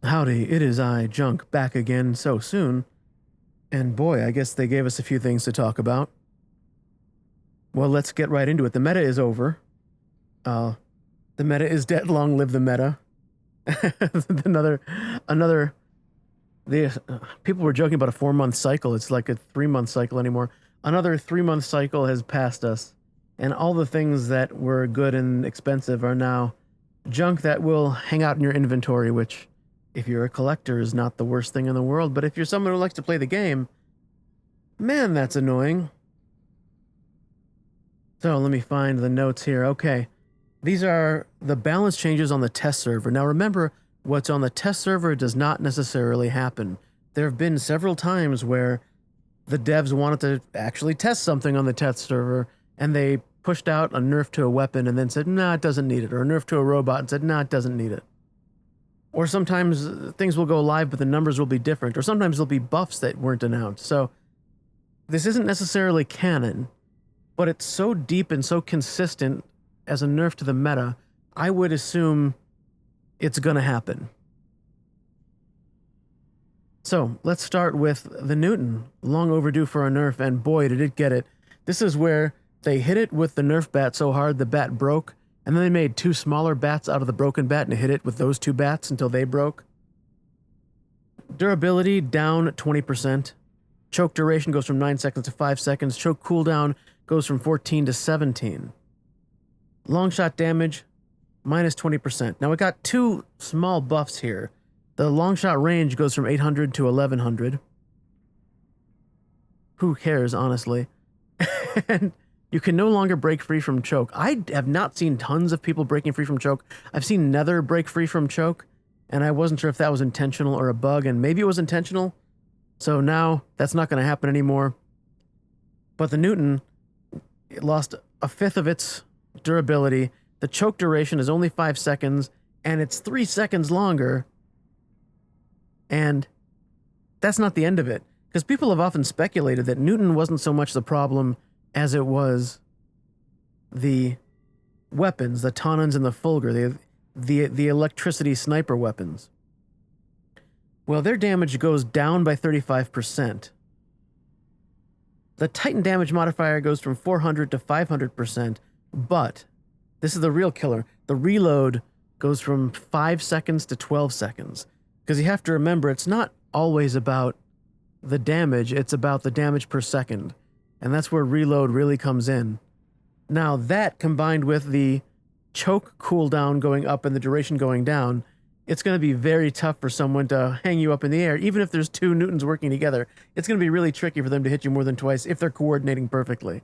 Howdy, it is I, Junk, back again so soon. And boy, I guess they gave us a few things to talk about. Well, let's get right into it. The meta is over. Uh, the meta is dead. Long live the meta. another, another. The people were joking about a 4 month cycle. It's like a 3 month cycle anymore. Another 3 month cycle has passed us, and all the things that were good and expensive are now junk that will hang out in your inventory. Which, if you're a collector, is not the worst thing in the world. But if you're someone who likes to play the game, man, that's annoying. So let me find the notes here. Okay. These are the balance changes on the test server. Now remember, what's on the test server does not necessarily happen. There have been several times where the devs wanted to actually test something on the test server and they pushed out a nerf to a weapon and then said, nah, it doesn't need it. Or a nerf to a robot and said, nah, it doesn't need it. Or sometimes things will go live, but the numbers will be different. Or sometimes there'll be buffs that weren't announced. So this isn't necessarily canon, but it's so deep and so consistent as a nerf to the meta, I would assume it's going to happen. So let's start with the Newton. Long overdue for a nerf, and boy, did it get it. This is where they hit it with the nerf bat so hard the bat broke, and then they made two smaller bats out of the broken bat and hit it with those two bats until they broke. Durability down 20%. Choke duration goes from 9 seconds to 5 seconds. Choke cooldown goes from 14 to 17. Long shot damage, minus 20%. Now we got two small buffs here. The long shot range goes from 800 to 1100. Who cares, honestly? And you can no longer break free from choke. I have not seen tons of people breaking free from choke. I've seen Nether break free from choke, and I wasn't sure if that was intentional or a bug, and maybe it was intentional. So now that's not going to happen anymore. But the Newton, it lost a fifth of its durability. The choke duration is only 5 seconds, and it's 3 seconds longer. And that's not the end of it, because people have often speculated that Newton wasn't so much the problem as it was the weapons, the Taunens and the Fulgur, the electricity sniper weapons. Well, their damage goes down by 35%. The Titan damage modifier goes from 400 to 500%, but this is the real killer. The reload goes from 5 seconds to 12 seconds. Because you have to remember, it's not always about the damage, it's about the damage per second. And that's where reload really comes in. Now, that combined with the choke cooldown going up and the duration going down, it's going to be very tough for someone to hang you up in the air, even if there's two Newtons working together. It's going to be really tricky for them to hit you more than twice if they're coordinating perfectly.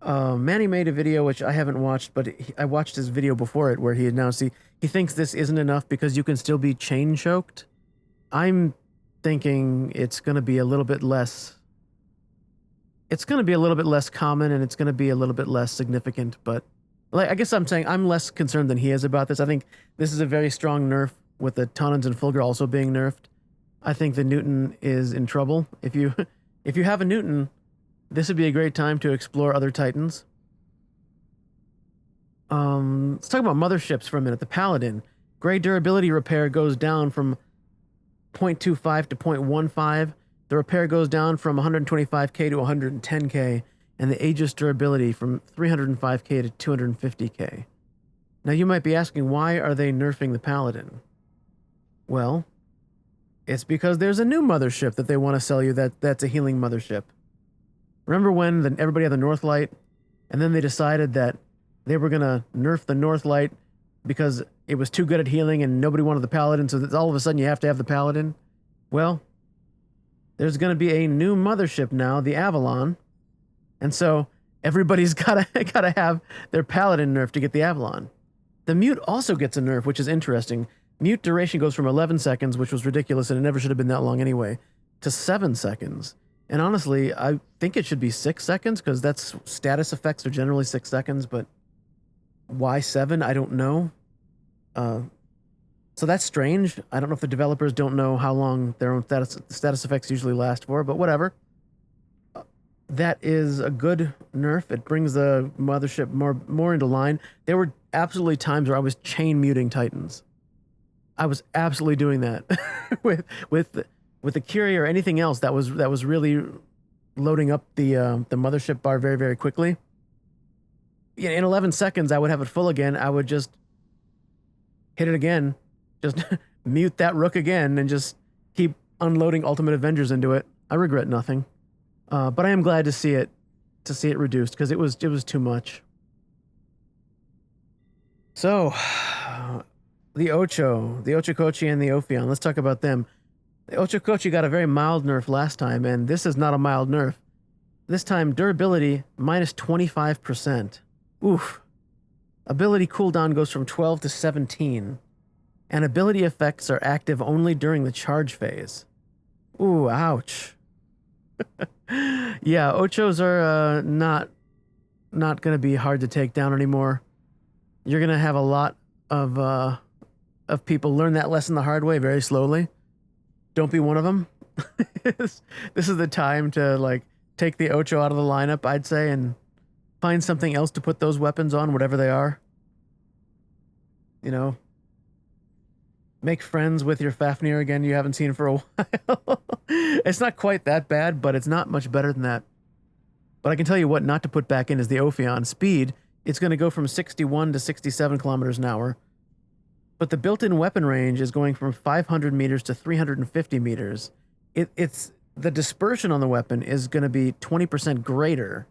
Manny made a video, which I haven't watched, but I watched his video before it, where he announced he thinks this isn't enough because you can still be chain choked. I'm thinking it's going to be a little bit less. It's going to be a little bit less common, and it's going to be a little bit less significant, but like, I guess I'm saying I'm less concerned than he is about this. I think this is a very strong nerf with the Taunens and Fulgur also being nerfed. I think the Newton is in trouble. If you have a Newton, this would be a great time to explore other Titans. Let's talk about motherships for a minute. The Paladin. Gray durability repair goes down from 0.25 to 0.15. The repair goes down from 125k to 110k. And the Aegis durability from 305k to 250k. Now you might be asking, why are they nerfing the Paladin? Well, it's because there's a new mothership that they want to sell you that's a healing mothership. Remember when everybody had the Northlight, and then they decided that they were going to nerf the Northlight because it was too good at healing and nobody wanted the Paladin, so that all of a sudden you have to have the Paladin? Well, there's going to be a new mothership now, the Avalon. And so everybody's gotta have their Paladin nerf to get the Avalon. The Mute also gets a nerf, which is interesting. Mute duration goes from 11 seconds, which was ridiculous and it never should have been that long anyway, to 7 seconds. And honestly, I think it should be 6 seconds because that's status effects are generally 6 seconds, but why 7? I don't know. So that's strange. I don't know if the developers don't know how long their own status effects usually last for, but whatever. That is a good nerf. It brings the mothership more into line. There were absolutely times where I was chain muting Titans. I was absolutely doing that with with the Curie or anything else that was really loading up the mothership bar very very quickly. Yeah, in 11 seconds I would have it full again. I would just hit it again, just mute that rook again, and just keep unloading Ultimate Avengers into it. I regret nothing, but I am glad to see it reduced because it was too much. So, the Ochokochi and the Ophion. Let's talk about them. The Ochokochi got a very mild nerf last time, and this is not a mild nerf. This time, durability minus 25%. Oof. Ability cooldown goes from 12 to 17. And ability effects are active only during the charge phase. Ooh, ouch. Yeah, Ochos are not going to be hard to take down anymore. You're going to have a lot of people learn that lesson the hard way very slowly. Don't be one of them. This is the time to like take the Ocho out of the lineup, I'd say, and find something else to put those weapons on, whatever they are. You know, make friends with your Fafnir again you haven't seen for a while. It's not quite that bad, but it's not much better than that. But I can tell you what not to put back in is the Ophion. Speed, it's going to go from 61 to 67 kilometers an hour. But the built-in weapon range is going from 500 meters to 350 meters. It's the dispersion on the weapon is going to be 20% greater.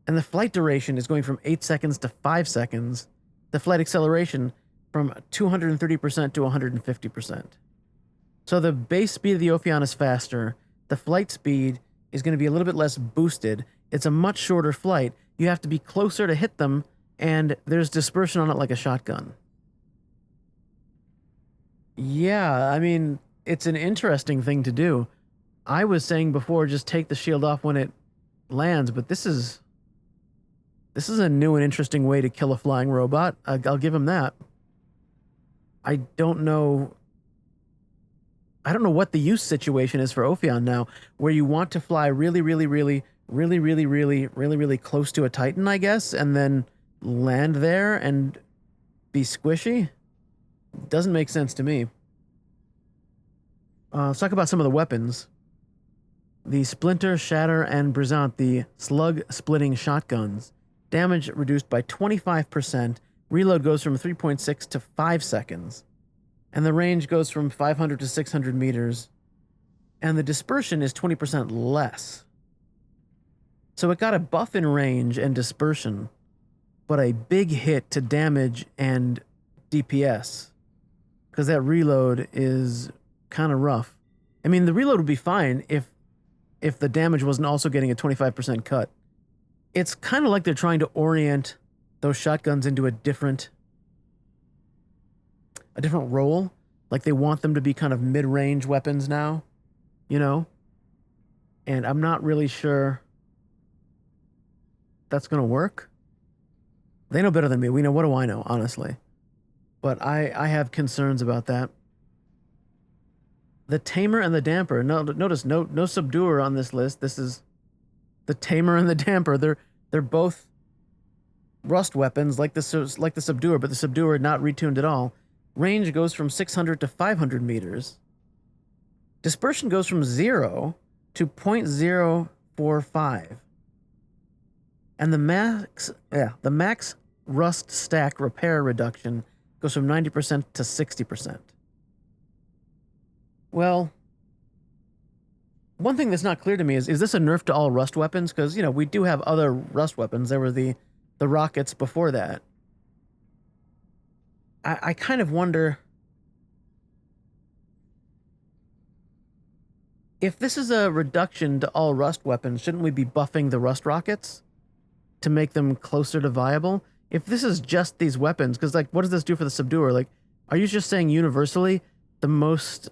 And the flight duration is going from 8 seconds to 5 seconds. The flight acceleration from 230% to 150%. So the base speed of the Ophion is faster. The flight speed is going to be a little bit less boosted. It's a much shorter flight. You have to be closer to hit them, and there's dispersion on it like a shotgun. Yeah, I mean, it's an interesting thing to do. I was saying before, just take the shield off when it lands, but this is a new and interesting way to kill a flying robot. I'll give him that. I don't know what the use situation is for Ophion now, where you want to fly really close to a Titan, I guess, and then land there and be squishy. Doesn't make sense to me. Let's talk about some of the weapons. The Splinter, Shatter, and Brisant, the slug-splitting shotguns. Damage reduced by 25%. Reload goes from 3.6 to 5 seconds. And the range goes from 500 to 600 meters. And the dispersion is 20% less. So it got a buff in range and dispersion, but a big hit to damage and DPS. Because that reload is kind of rough. I mean, the reload would be fine if the damage wasn't also getting a 25% cut. It's kind of like they're trying to orient those shotguns into a different role. Like they want them to be kind of mid-range weapons now, you know? And I'm not really sure that's going to work. They know better than me. What do I know, honestly? But I have concerns about that. The Tamer and the Damper. No, notice no Subduer on this list. This is the Tamer and the Damper. They're both rust weapons like the Subduer, but the Subduer not retuned at all. Range goes from 600 to 500 meters. Dispersion goes from 0 to 0.045. And the max rust stack repair reduction goes from 90% to 60%. Well, one thing that's not clear to me is this a nerf to all rust weapons? Because, we do have other rust weapons. There were the rockets before that. I kind of wonder if this is a reduction to all rust weapons, shouldn't we be buffing the rust rockets to make them closer to viable? If this is just these weapons, because what does this do for the Subduer? Are you just saying universally the most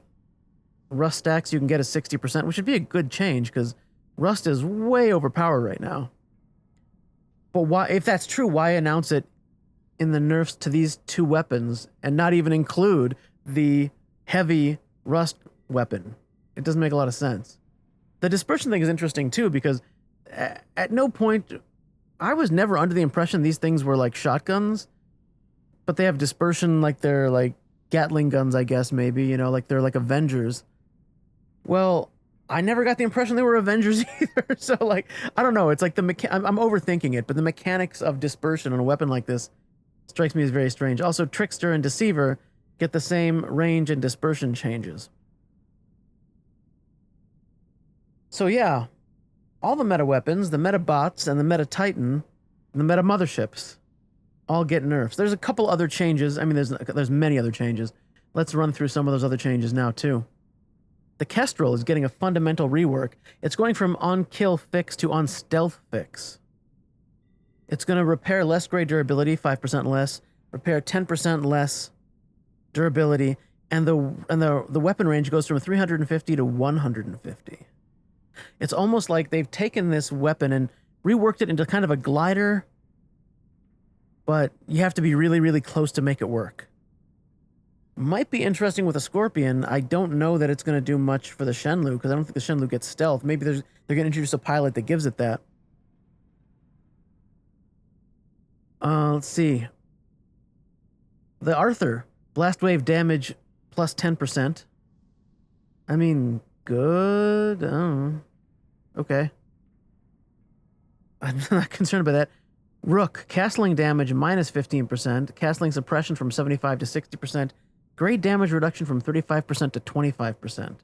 rust stacks you can get is 60%, which would be a good change because rust is way overpowered right now. But why, if that's true, why announce it in the nerfs to these two weapons and not even include the heavy rust weapon? It doesn't make a lot of sense. The dispersion thing is interesting too because at no point, I was never under the impression these things were like shotguns, but they have dispersion like they're like Gatling guns, I guess, maybe, you know, like they're like Avengers. Well, I never got the impression they were Avengers either. So, like, I don't know. It's like I'm overthinking it, but the mechanics of dispersion on a weapon like this strikes me as very strange. Also, Trickster and Deceiver get the same range and dispersion changes. So, yeah, all the meta weapons, the meta bots, and the meta Titan, and the meta motherships all get nerfs. There's a couple other changes. I mean, there's many other changes. Let's run through some of those other changes now, too. The Kestrel is getting a fundamental rework. It's going from on-kill fix to on-stealth fix. It's going to repair less grade durability, 5% less, repair 10% less durability, and the weapon range goes from 350 to 150. It's almost like they've taken this weapon and reworked it into kind of a glider, but you have to be really, really close to make it work. Might be interesting with a Scorpion. I don't know that it's going to do much for the Shenlu, because I don't think the Shenlu gets stealth. Maybe they're going to introduce a pilot that gives it that. Let's see. The Arthur, blast wave damage plus 10%. I mean, good. Okay. I'm not concerned about that. Rook, castling damage minus 15%, castling suppression from 75 to 60%, grade damage reduction from 35% to 25%.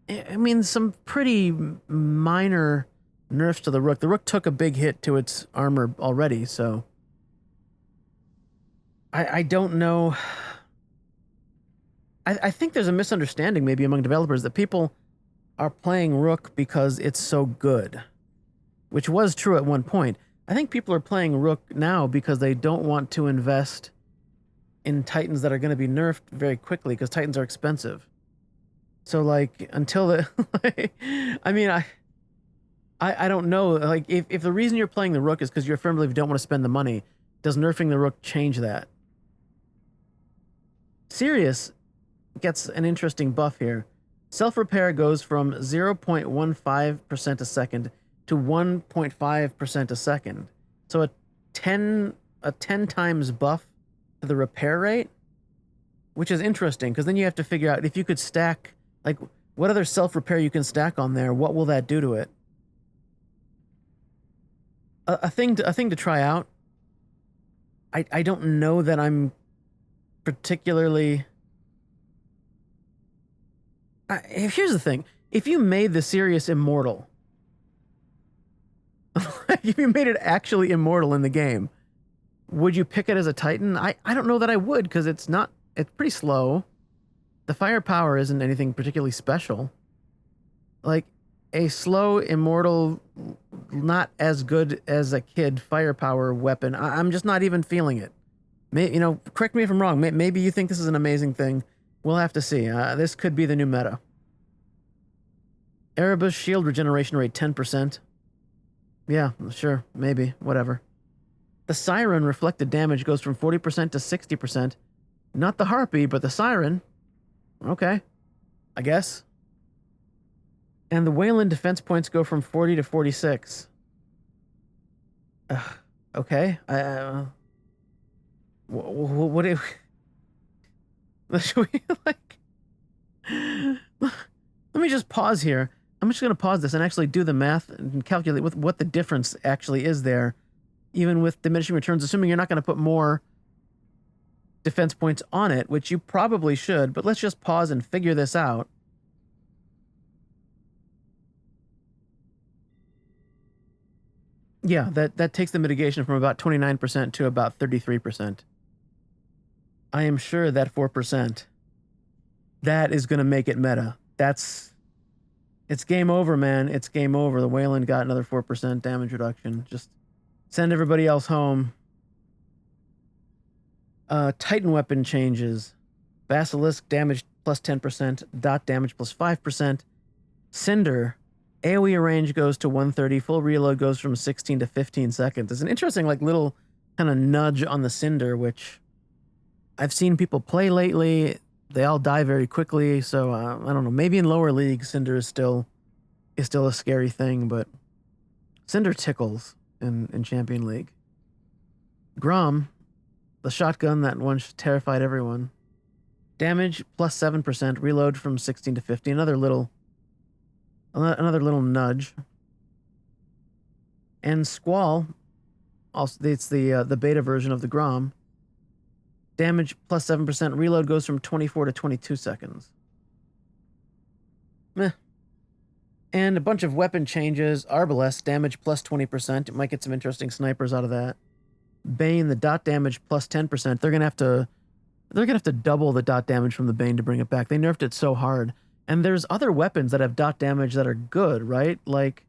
I mean, some pretty minor nerfs to the Rook. The Rook took a big hit to its armor already, so I don't know. I think there's a misunderstanding maybe among developers that people are playing Rook because it's so good, which was true at one point. I think people are playing Rook now because they don't want to invest in Titans that are going to be nerfed very quickly, because Titans are expensive. So, like, until the... I mean, I don't know. Like, if the reason you're playing the Rook is because you firmly don't want to spend the money, does nerfing the Rook change that? Sirius gets an interesting buff here. Self-repair goes from 0.15% a second to 1.5% a second. So a 10 times buff to the repair rate, which is interesting, because then you have to figure out if you could stack, like, what other self-repair you can stack on there. What will that do to it? A thing to try out. I don't know that I'm particularly... here's the thing. If you made the Sirius immortal, if you made it actually immortal in the game, would you pick it as a Titan? I don't know that I would, because it's pretty slow. The firepower isn't anything particularly special. Like, a slow, immortal, not as good as a kid firepower weapon, I'm just not even feeling it. You know, correct me if I'm wrong. Maybe you think this is an amazing thing. We'll have to see. This could be the new meta. Erebus shield regeneration rate 10%. Yeah, sure, maybe, whatever. The Siren reflected damage goes from 40% to 60%. Not the Harpy, but the Siren. Okay, I guess. And the Wayland defense points go from 40 to 46. Okay, what do... Should we, like... Let me just pause here. I'm just going to pause this and actually do the math and calculate what the difference actually is there, even with diminishing returns, assuming you're not going to put more defense points on it, which you probably should, but let's just pause and figure this out. Yeah, that takes the mitigation from about 29% to about 33%. I am sure that 4%, that is going to make it meta. It's game over, man. It's game over. The Wayland got another 4% damage reduction. Just send everybody else home. Titan weapon changes. Basilisk damage plus 10%. Dot damage plus 5%. Cinder, AoE range goes to 130. Full reload goes from 16 to 15 seconds. It's an interesting, like, little kind of nudge on the Cinder, which I've seen people play lately. They all die very quickly, so I don't know. Maybe in lower leagues, Cinder is still a scary thing, but Cinder tickles in Champion League. Grom, The shotgun that once terrified everyone. Damage plus 7%. Reload from 16 to 50. Another little nudge. And Squall, also it's the beta version of the Grom. Damage plus 7%. Reload goes from 24 to 22 seconds. Meh. And a bunch of weapon changes. Arbalest, damage plus 20%. It might get some interesting snipers out of that. Bane, the dot damage plus 10%. They're gonna have to double the dot damage from the Bane to bring it back. They nerfed it so hard. And there's other weapons that have dot damage that are good, right? Like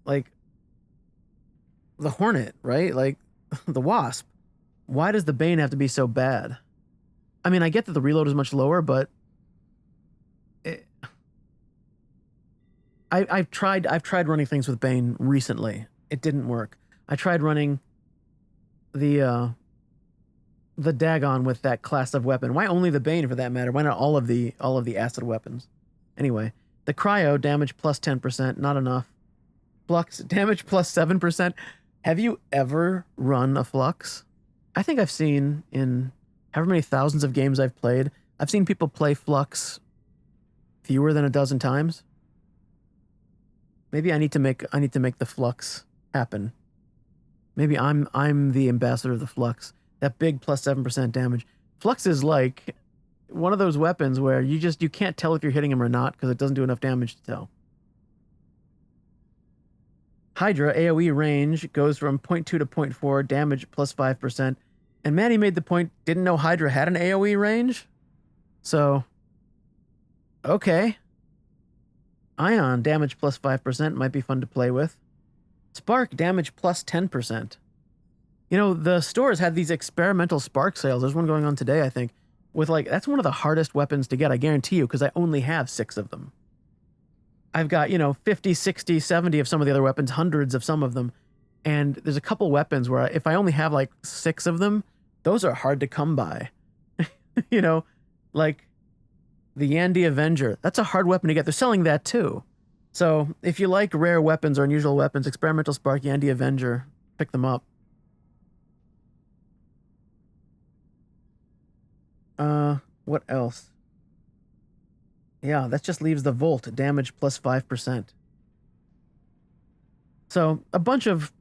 the Hornet, right? Like the Wasp. Why does the Bane have to be so bad? I mean, I get that the reload is much lower, but I've tried running things with Bane recently. It didn't work. I tried running the Dagon with that class of weapon. Why only the Bane for that matter? Why not all of the acid weapons? Anyway, the Cryo, damage plus 10%, not enough. Flux, damage plus 7%. Have you ever run a Flux? I think I've seen in however many thousands of games I've played, I've seen people play Flux fewer than a dozen times. Maybe I need to make the Flux happen. Maybe I'm the ambassador of the Flux. That big plus 7% damage. Flux is like one of those weapons where you can't tell if you're hitting him or not because it doesn't do enough damage to tell. Hydra AoE range goes from 0.2 to 0.4, damage plus 5%. And Manny made the point, didn't know Hydra had an AoE range? So, okay. Ion, damage plus 5%, might be fun to play with. Spark, damage plus 10%. You know, the stores had these experimental Spark sales. There's one going on today, I think, with that's one of the hardest weapons to get, I guarantee you, because I only have 6 of them. I've got, 50, 60, 70 of some of the other weapons, hundreds of some of them. And there's a couple weapons where if I only have 6 of them, those are hard to come by. Like the Yandy Avenger. That's a hard weapon to get. They're selling that too. So if you like rare weapons or unusual weapons, Experimental Spark, Yandy Avenger, pick them up. What else? Yeah, that just leaves the Volt, damage plus 5%. So, a bunch of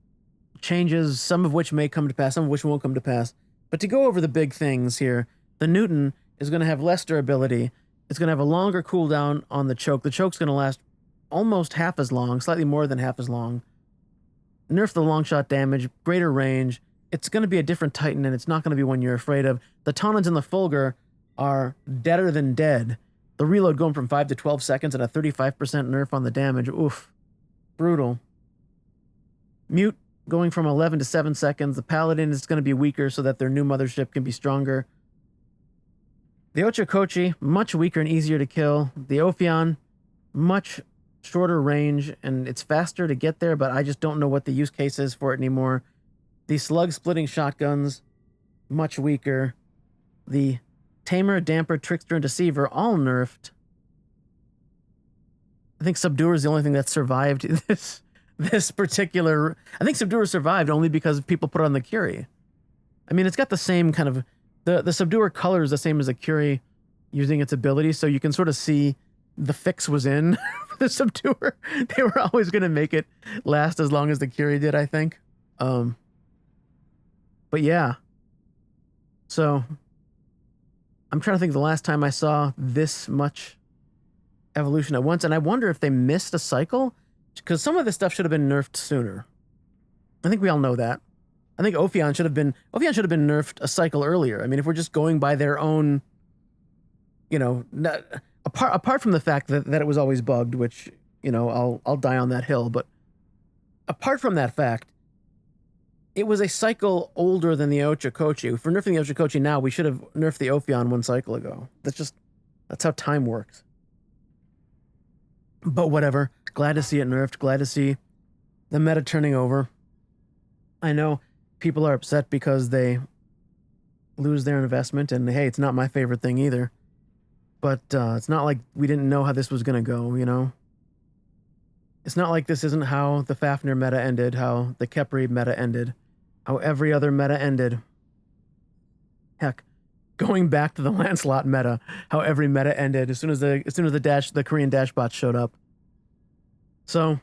changes, some of which may come to pass, some of which won't come to pass. But to go over the big things here, the Newton is going to have less durability. It's going to have a longer cooldown on the choke. The choke's going to last almost half as long, slightly more than half as long. Nerf the long shot damage, greater range. It's going to be a different Titan, and it's not going to be one you're afraid of. The Taunons and the Fulgur are deader than dead. The reload going from 5 to 12 seconds and a 35% nerf on the damage. Oof. Brutal. Mute going from 11 to 7 seconds. The Paladin is going to be weaker so that their new mothership can be stronger. The Ochakochi, much weaker and easier to kill. The Ophion, much shorter range, and it's faster to get there, but I just don't know what the use case is for it anymore. The slug-splitting shotguns, much weaker. The Tamer, Damper, Trickster, and Deceiver, all nerfed. I think Subduer is the only thing that survived this particular... I think Subduer survived only because people put it on the Curie. I mean, it's got the same kind of... The Subduer color is the same as the Curie using its ability, so you can sort of see the fix was in for the Subduer. They were always going to make it last as long as the Curie did, I think. But yeah. So... I'm trying to think of the last time I saw this much evolution at once, and I wonder if they missed a cycle, because some of this stuff should have been nerfed sooner. I think we all know that. I think Ophion should have been nerfed a cycle earlier. I mean, if we're just going by their own, apart from the fact that it was always bugged, which, I'll die on that hill, but apart from that fact, it was a cycle older than the Ochakochi. If we're nerfing the Ochakochi now, we should have nerfed the Ophion 1 cycle ago. That's how time works. But whatever. Glad to see it nerfed. Glad to see the meta turning over. I know people are upset because they lose their investment, and hey, it's not my favorite thing either. But it's not like we didn't know how this was going to go, It's not like this isn't how the Fafnir meta ended, how the Khepri meta ended, How every other meta ended. Heck, going back to the Lancelot meta, how every meta ended as soon as the Korean dash bot showed up. So,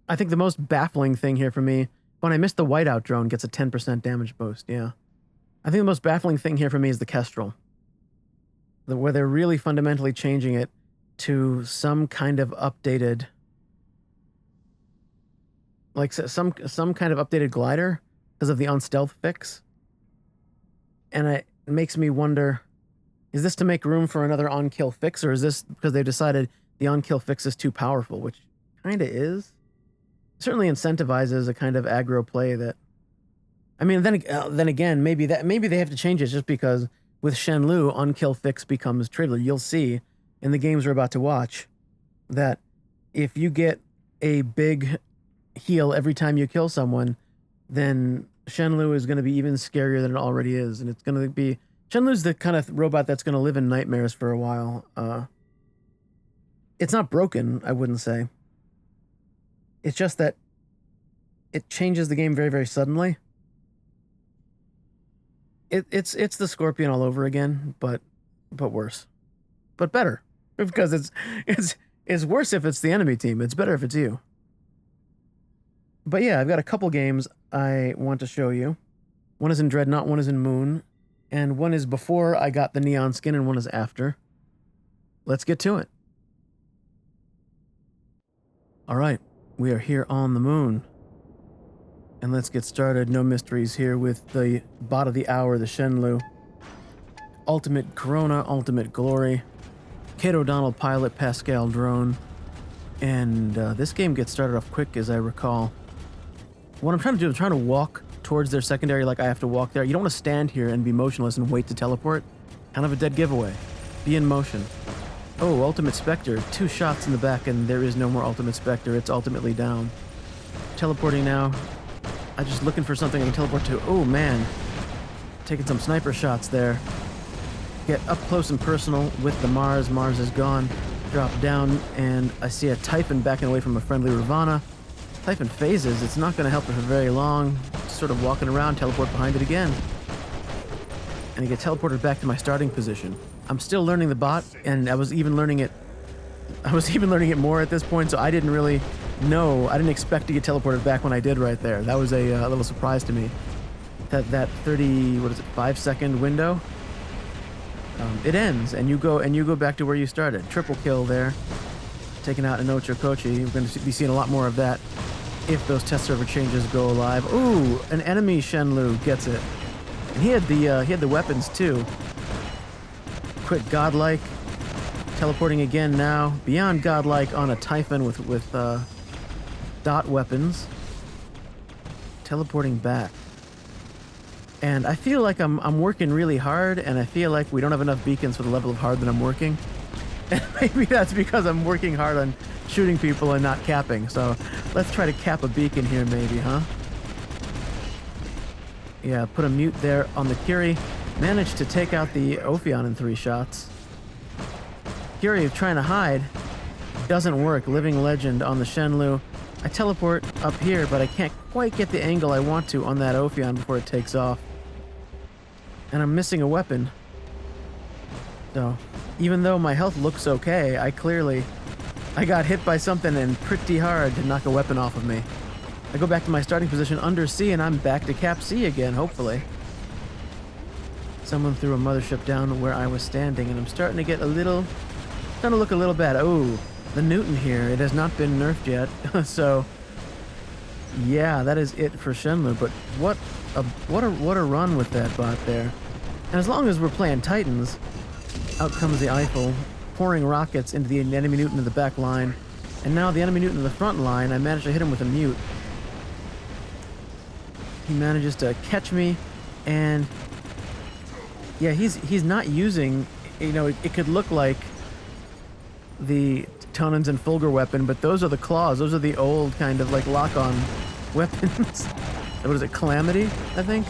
I think the most baffling thing here for me, when I missed the whiteout drone gets a 10% damage boost. Yeah, I think the most baffling thing here for me is the Kestrel, where they're really fundamentally changing it to some kind of updated, like some kind of updated glider because of the on-stealth fix. And it makes me wonder, is this to make room for another on-kill fix, or is this because they decided the on-kill fix is too powerful, which kind of is? Certainly incentivizes a kind of aggro play that, I mean, then again, maybe they have to change it just because with Shenlu, on-kill fix becomes trivial. You'll see in the games we're about to watch that if you get a big heal every time you kill someone, then Shenlu is going to be even scarier than it already is, and it's going to be... Shenlu's the kind of robot that's going to live in nightmares for a while. It's not broken, I wouldn't say. It's just that it changes the game very, very suddenly. It's the Scorpion all over again, but worse. But better. Because it's worse if it's the enemy team. It's better if it's you. But yeah, I've got a couple games I want to show you. One is in Dreadnought, one is in Moon, and one is before I got the neon skin, and one is after. Let's get to it. Alright, we are here on the Moon. And let's get started. No mysteries here with the bot of the hour, the Shenlu. Ultimate Corona, Ultimate Glory. Kate O'Donnell pilot, Pascal drone. And this game gets started off quick, as I recall. What I'm trying to do, I'm trying to walk towards their secondary like I have to walk there. You don't want to stand here and be motionless and wait to teleport. Kind of a dead giveaway. Be in motion. Oh, Ultimate Spectre. 2 shots in the back and there is no more Ultimate Spectre. It's ultimately down. Teleporting now. I'm just looking for something I can teleport to. Oh, man. Taking some sniper shots there. Get up close and personal with the Mars. Mars is gone. Drop down, and I see a Typhon backing away from a friendly Ravana. Typhon phases. It's not going to help her for very long. Sort of walking around, teleport behind it again. And I get teleported back to my starting position. I'm still learning the bot, and I was even learning it more at this point, so I didn't really know. I didn't expect to get teleported back when I did right there. That was a little surprise to me. That 5-second window, it ends, and you go back to where you started. Triple kill there, taking out Inocho Kochi. We're going to be seeing a lot more of that if those test server changes go live. Ooh, an enemy Shenlu gets it, and he had the weapons too. Quick godlike, teleporting again now, beyond godlike on a Typhon with dot weapons, teleporting back. And I feel like I'm working really hard, and I feel like we don't have enough beacons for the level of hard that I'm working. And maybe that's because I'm working hard on shooting people and not capping. So let's try to cap a beacon here maybe, huh? Yeah, put a mute there on the Curie. Managed to take out the Ophion in 3 shots. Curie trying to hide. Doesn't work. Living Legend on the Shenlu. I teleport up here, but I can't quite get the angle I want to on that Ophion before it takes off. And I'm missing a weapon. So, even though my health looks okay, I got hit by something and pretty hard to knock a weapon off of me. I go back to my starting position under C, and I'm back to Cap C again, hopefully. Someone threw a mothership down where I was standing, and I'm starting to look a little bad. Oh, the Newton here, it has not been nerfed yet. So, yeah, that is it for Shenlu, but what a run with that bot there. And as long as we're playing Titans, out comes the Eiffel, pouring rockets into the enemy Newton in the back line, and now the enemy Newton in the front line, I managed to hit him with a mute. He manages to catch me, and yeah, he's not using, it could look like the Tonans and Fulgur weapon, but those are the claws. Those are the old kind of like lock-on weapons. What is it, Calamity, I think?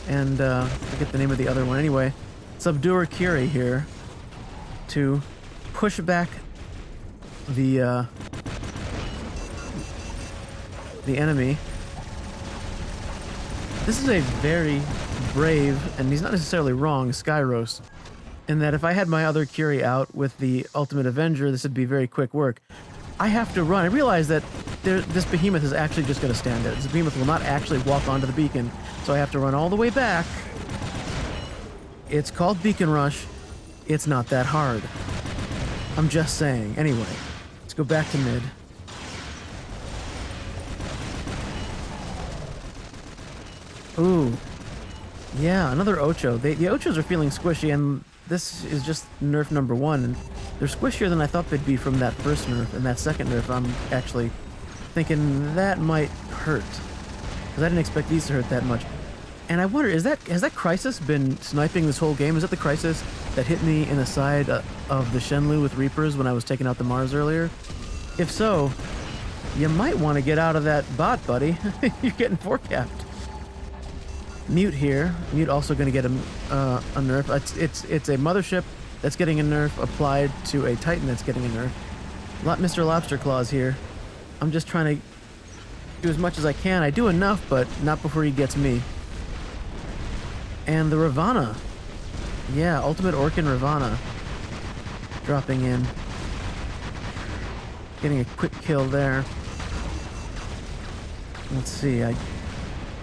And I forget the name of the other one. Anyway, Subduer Curie here to push back the enemy. This is a very brave, and he's not necessarily wrong, Skyros, in that if I had my other Curie out with the Ultimate Avenger, this would be very quick work. I have to run. I realize that this behemoth is actually just going to stand there. This behemoth will not actually walk onto the beacon, so I have to run all the way back. It's called Beacon Rush. It's not that hard. I'm just saying. Anyway, let's go back to mid. Ooh. Yeah, another Ocho. The Ochos are feeling squishy, and this is just nerf number 1, and they're squishier than I thought they'd be from that first nerf, and that second nerf I'm actually thinking that might hurt. Because I didn't expect these to hurt that much. And I wonder, has that Crisis been sniping this whole game? Is that the Crisis that hit me in the side of the Shenlu with Reapers when I was taking out the Mars earlier? If so, you might want to get out of that bot, buddy. You're getting 4-capped. Mute here. Mute also going to get a nerf. It's a mothership that's getting a nerf applied to a Titan that's getting a nerf. Mr. Lobster Claws here. I'm just trying to do as much as I can. I do enough, but not before he gets me. And the Ravana. Yeah, Ultimate Orkin Ravana. Dropping in. Getting a quick kill there. Let's see, I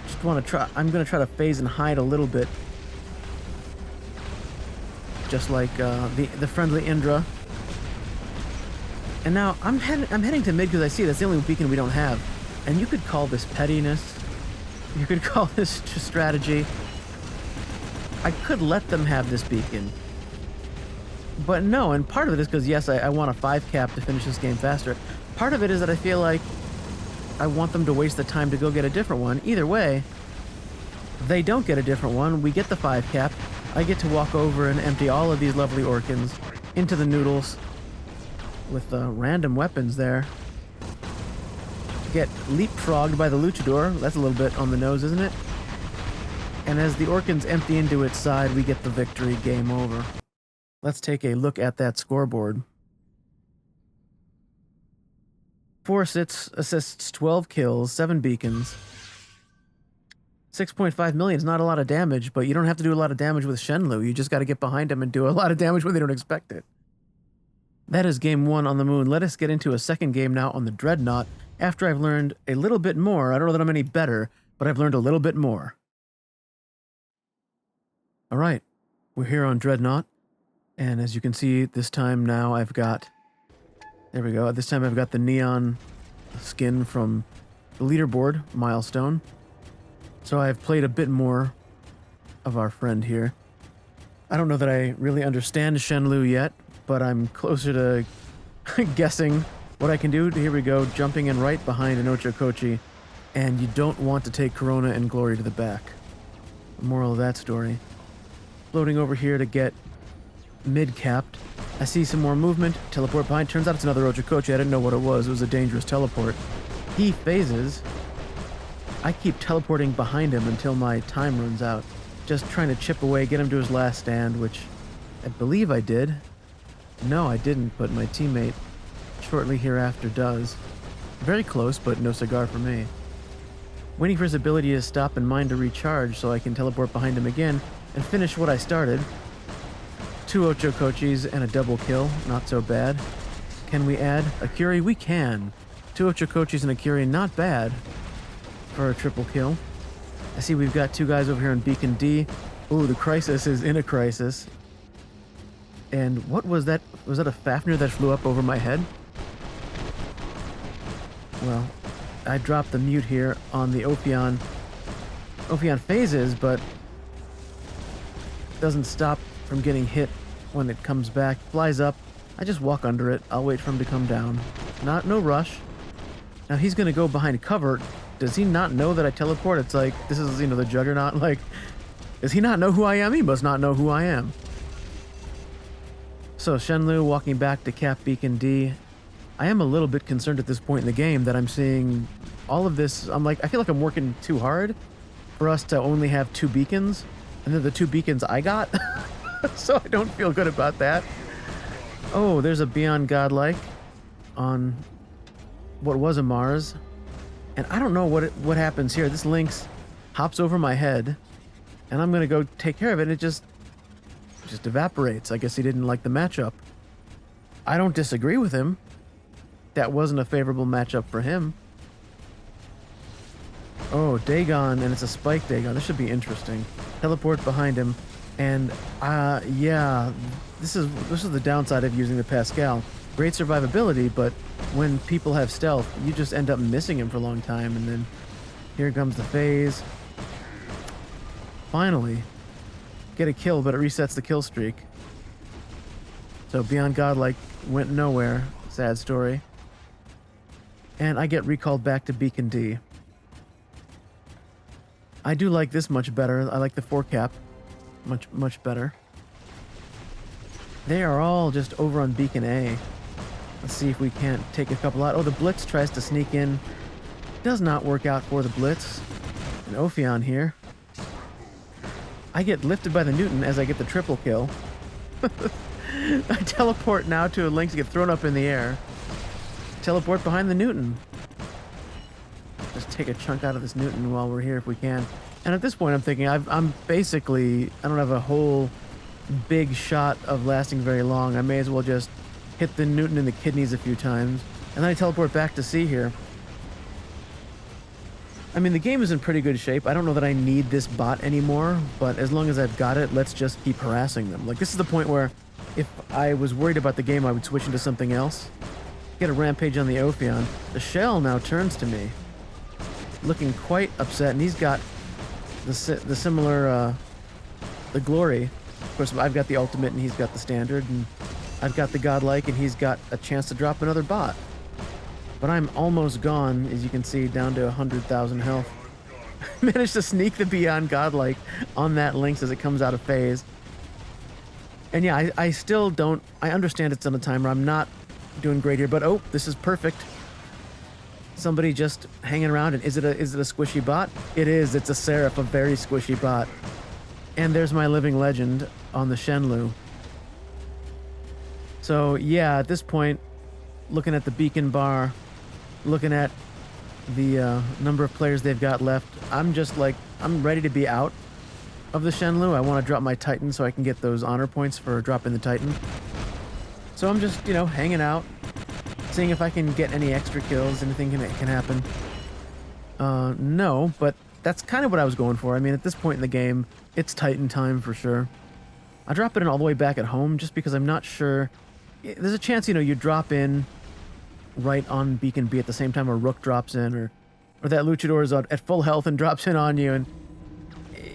just want to try. I'm going to try to phase and hide a little bit. Just like the friendly Indra. And now I'm heading to mid because I see that's the only beacon we don't have. And you could call this pettiness. You could call this just strategy. I could let them have this beacon. But no, and part of it is because, yes, I want a 5-cap to finish this game faster. Part of it is that I feel like I want them to waste the time to go get a different one. Either way, they don't get a different one. We get the 5-cap. I get to walk over and empty all of these lovely Orkins into the noodles with random weapons there. Get leapfrogged by the Luchador. That's a little bit on the nose, isn't it? And as the Orkins empty into its side, we get the victory. Game over. Let's take a look at that scoreboard. 4 assists, 12 kills, 7 beacons. 6.5 million is not a lot of damage, but you don't have to do a lot of damage with Shenlu. You just got to get behind him and do a lot of damage when they don't expect it. That is game 1 on the moon. Let us get into a second game now on the Dreadnought after I've learned a little bit more. I don't know that I'm any better, but I've learned a little bit more. All right, we're here on Dreadnought, and as you can see, this time now I've got, there we go, this time I've got the neon skin from the leaderboard milestone, so I've played a bit more of our friend here. I don't know that I really understand Shenlu yet, but I'm closer to guessing what I can do. Here we go, jumping in right behind an Ochokochi, and you don't want to take Corona and Glory to the back. The moral of that story. Floating over here to get mid-capped. I see some more movement. Teleport behind. Turns out it's another Ochokochi. I didn't know what it was. It was a dangerous teleport. He phases. I keep teleporting behind him until my time runs out. Just trying to chip away, get him to his last stand, which I believe I did. No, I didn't, but my teammate shortly hereafter does. Very close, but no cigar for me. Waiting for his ability to stop and mine to recharge so I can teleport behind him again and finish what I started. 2 Ochokochis and a double kill. Not so bad. Can we add a Curie? We can. 2 Ochokochis and a Curie. Not bad for a triple kill. I see we've got 2 guys over here on Beacon D. Ooh, the Crisis is in a crisis. And what was that? Was that a Fafnir that flew up over my head? Well, I dropped the mute here on the Ophion. Ophion phases, but doesn't stop from getting hit when it comes back. Flies up. I just walk under it. I'll wait for him to come down. No rush. Now he's gonna go behind cover. Does he not know that I teleport? It's like, this is, the Juggernaut. Like, does he not know who I am? He must not know who I am. So Shenlu walking back to cap Beacon D. I am a little bit concerned at this point in the game that I'm seeing all of this. I feel like I'm working too hard for us to only have 2 beacons. And they're the 2 beacons I got. So I don't feel good about that. Oh, there's a Beyond Godlike on what was a Mars. And I don't know what happens here. This Lynx hops over my head, and I'm gonna go take care of it, and it just evaporates. I guess he didn't like the matchup. I don't disagree with him. That wasn't a favorable matchup for him. Oh, Dagon, and it's a spike Dagon. This should be interesting. Teleport behind him, and yeah, this is the downside of using the Pascal. Great survivability, but when people have stealth, you just end up missing him for a long time, and then here comes the phase. Finally, get a kill, but it resets the kill streak. So Beyond Godlike went nowhere. Sad story. And I get recalled back to Beacon D. I do like this much better. I like the 4-cap much better. They are all just over on Beacon A. Let's see if we can't take a couple out. Oh, the Blitz tries to sneak in. Does not work out for the Blitz. An Ophion here. I get lifted by the Newton as I get the triple kill. I teleport now to a Lynx, get thrown up in the air. Teleport behind the Newton. Just take a chunk out of this Newton while we're here if we can. And at this point I'm thinking I'm basically, I don't have a whole big shot of lasting very long. I may as well just hit the Newton in the kidneys a few times. And then I teleport back to C here. I mean, the game is in pretty good shape. I don't know that I need this bot anymore, but as long as I've got it, let's just keep harassing them. Like, this is the point where if I was worried about the game, I would switch into something else. Get a rampage on the Ophion. The Shell now turns to me, looking quite upset, and he's got the similar, the Glory. Of course, I've got the ultimate, and he's got the standard, and I've got the Godlike, and he's got a chance to drop another bot. But I'm almost gone, as you can see, down to 100,000 health. Managed to sneak the Beyond Godlike on that Lynx as it comes out of phase. And yeah, I still don't... I understand it's on a timer. I'm not doing great here, but oh, this is perfect. Somebody just hanging around, and is it a squishy bot? It is. It's a Seraph, a very squishy bot. And there's my living legend on the Shenlu. So yeah, at this point, looking at the beacon bar, looking at the number of players they've got left, I'm just like, I'm ready to be out of the Shenlu. I want to drop my Titan so I can get those honor points for dropping the Titan. So I'm just, you know, hanging out, seeing if I can get any extra kills, anything can happen. No, but that's kind of what I was going for. I mean, at this point in the game, it's Titan time for sure. I drop it in all the way back at home just because I'm not sure. There's a chance, you know, you drop in right on Beacon B at the same time a Rook drops in, or that Luchador is at full health and drops in on you, and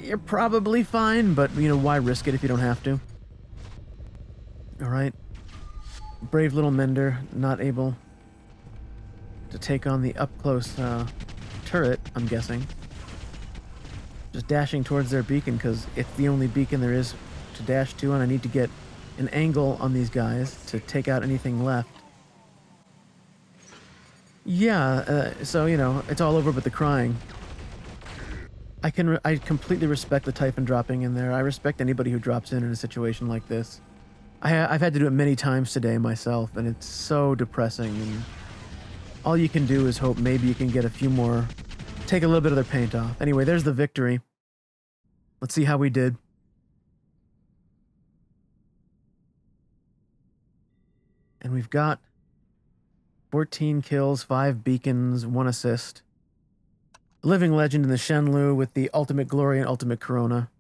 you're probably fine, but, you know, why risk it if you don't have to? Alright. Brave little Mender, not able to take on the up-close turret, I'm guessing. Just dashing towards their beacon, because it's the only beacon there is to dash to, and I need to get an angle on these guys to take out anything left. Yeah, so, you know, it's all over but the crying. I completely respect the Typhon dropping in there. I respect anybody who drops in a situation like this. I've had to do it many times today myself, and it's so depressing, and all you can do is hope maybe you can get a few more, take a little bit of their paint off. Anyway, there's the victory. Let's see how we did. And we've got 14 kills, 5 beacons, 1 assist. Living legend in the Shenlu with the ultimate glory and ultimate corona.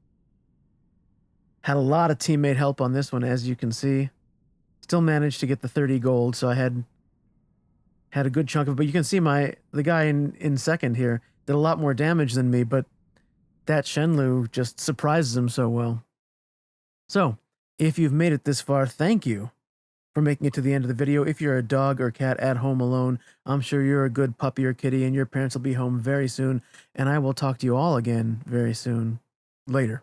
Had a lot of teammate help on this one, as you can see. Still managed to get the 30 gold, so I had a good chunk of it. But you can see the guy in second here did a lot more damage than me, but that Shenlu just surprises him so well. So, if you've made it this far, thank you for making it to the end of the video. If you're a dog or cat at home alone, I'm sure you're a good puppy or kitty, and your parents will be home very soon, and I will talk to you all again very soon. Later.